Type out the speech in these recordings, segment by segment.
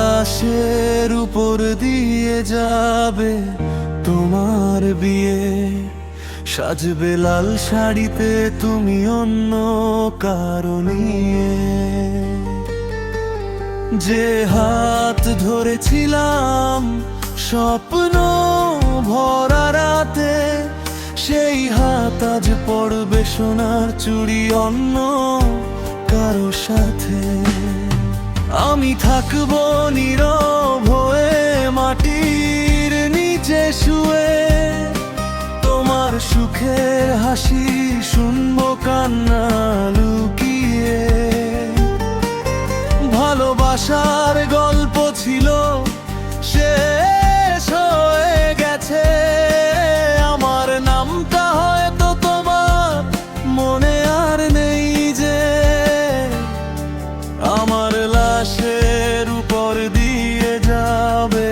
লাশের উপর দিয়ে যাবে তোমার বিয়ে, সাজবে লাল শাড়িতে তুমি অন্য কারো নিয়ে। যে হাত ধরেছিলাম স্বপ্ন ভরা রাতে, সেই হাত আজ পড়বে সোনার চুড়ি অন্য কারো সাথে। আমি থাকবো নীরব হয়ে মাটির নিচে শুয়ে, তোমার সুখের হাসি শুনবো কান্না লুকিয়ে। ভালোবাসার গল্প ছিল শেষ হয়ে গেছে, আমার নামটা হয়তো তোমার মনে আর নেই যে। আমার লাশের উপর দিয়ে যাবে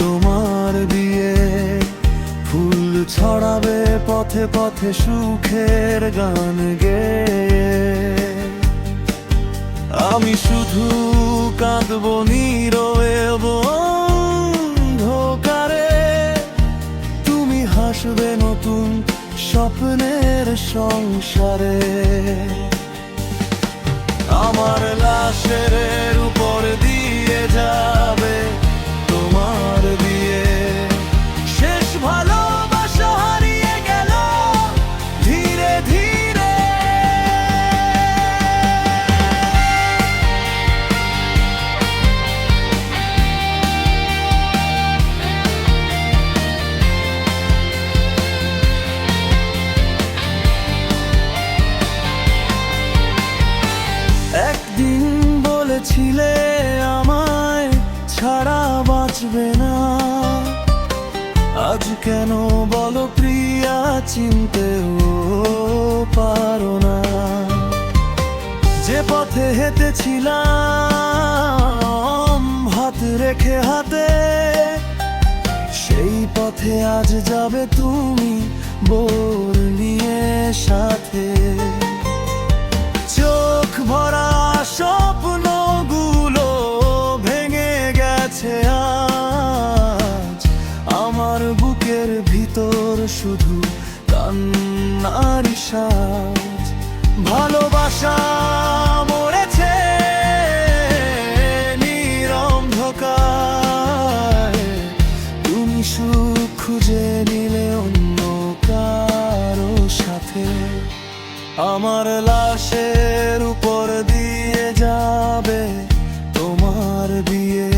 তোমার বিয়ে, ফুল ছড়াবে পথে পথে সুখের গান গেয়ে। আমি শুধু কাঁদবো নীরবে অন্ধকারে, তুমি হাসবে নতুন স্বপ্নের সংসারে। আমার লাশের উপর দিয়ে যাবে তোমার বিয়ে, শেষ ভালোবাসা হারিয়ে গেল ধীরে ধীরে। একদিন বলেছিলে আমায় ছাড়া বাঁচবে না, আজ কেন বলো প্রিয়া চিনতেও পারো না। যে পথে হেঁটেছিলাম হাত রেখে হাতে, সেই পথে আজ যাবে তুমি বোর নিয়ে সাথে। চোখ ভরা স্বপ্নগুলো ভেঙে গেছে আজ, আমার বুকের ভিতর শুধু কান্নার সাজ। ভালোবাসা মরেছে নিরন্ধকারে, তুমি সুখ খুঁজে নিলে অন্য কারো সাথে। আমার লাশের উপর দিয়ে যাবে তোমার বিয়ে,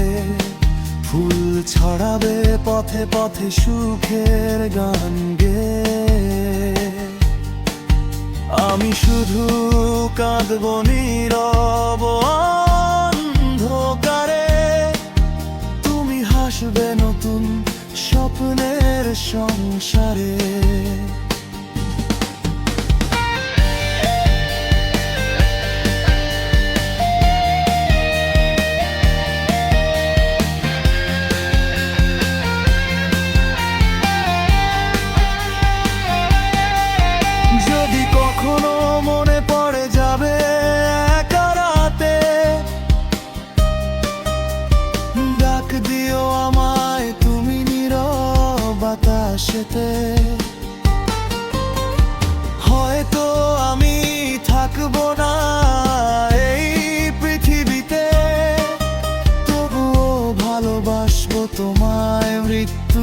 ফুল ছড়াবে পথে পথে সুখের গান গেয়ে। আমি শুধু কাঁদবো নীরব অন্ধকারে, তুমি হাসবে নতুন স্বপ্নের সংসারে। কখনো মনে পড়ে যাবে একা রাতে, ডাক দিও আমায় তুমি নীরব বাতাসেতে। হয়তো আমি থাকবো না এই পৃথিবীতে, তবুও ভালোবাসবো তোমায় মৃত্যু